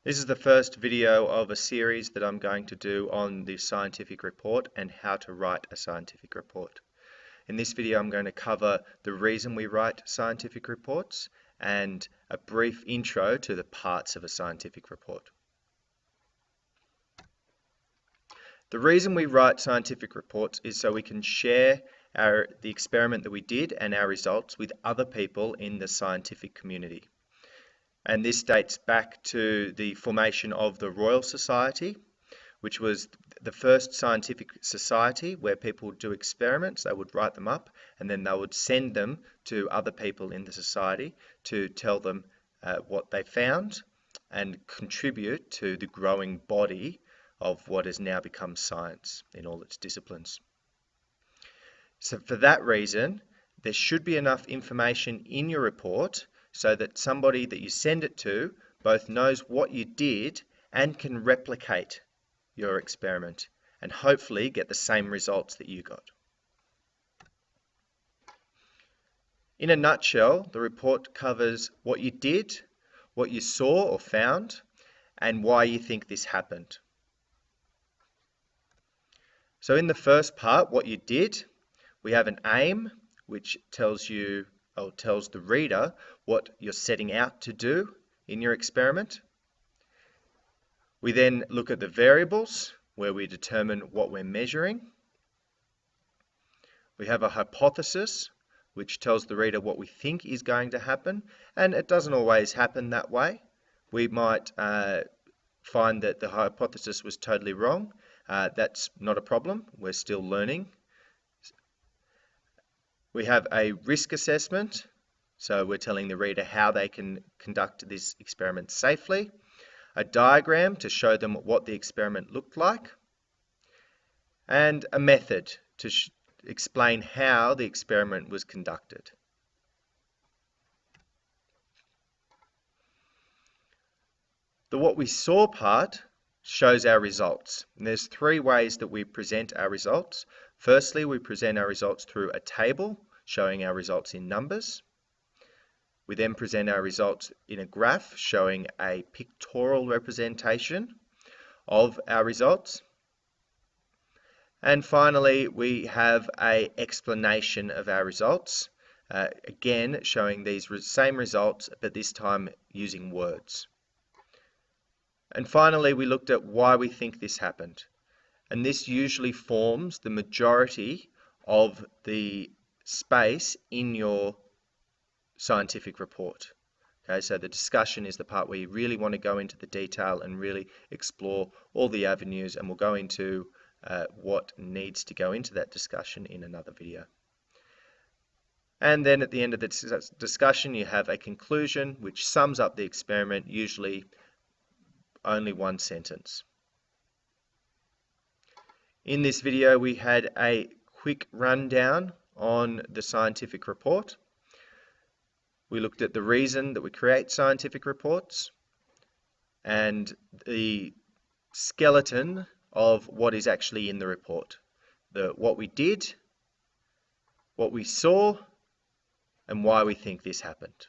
This is the first video of a series that I'm going to do on the scientific report and how to write a scientific report. In this video I'm going to cover the reason we write scientific reports and a brief intro to the parts of a scientific report. The reason we write scientific reports is so we can share the experiment that we did and our results with other people in the scientific community. And this dates back to the formation of the Royal Society, which was the first scientific society where people would do experiments. They would write them up and then they would send them to other people in the society to tell them what they found and contribute to the growing body of what has now become science in all its disciplines. So for that reason, there should be enough information in your report so that somebody that you send it to both knows what you did and can replicate your experiment and hopefully get the same results that you got. In a nutshell, the report covers what you did, what you saw or found, and why you think this happened. So in the first part, what you did, we have an aim, which tells you or tells the reader what you're setting out to do in your experiment. We then look at the variables where we determine what we're measuring. We have a hypothesis which tells the reader what we think is going to happen, and it doesn't always happen that way. We might find that the hypothesis was totally wrong. That's not a problem. We're still learning. We have a risk assessment, so we're telling the reader how they can conduct this experiment safely. A diagram to show them what the experiment looked like. And a method to explain how the experiment was conducted. The what we saw part shows our results. And there's three ways that we present our results. Firstly, we present our results through a table showing our results in numbers. We then present our results in a graph showing a pictorial representation of our results. And finally, we have an explanation of our results, again showing these same results, but this time using words. And finally, we looked at why we think this happened. And this usually forms the majority of the space in your scientific report. Okay, so the discussion is the part where you really want to go into the detail and really explore all the avenues, and we'll go into what needs to go into that discussion in another video. And then at the end of the discussion, you have a conclusion which sums up the experiment, usually only one sentence. In this video, we had a quick rundown on the scientific report. We looked at the reason that we create scientific reports and the skeleton of what is actually in the report. What we did, what we saw, and why we think this happened.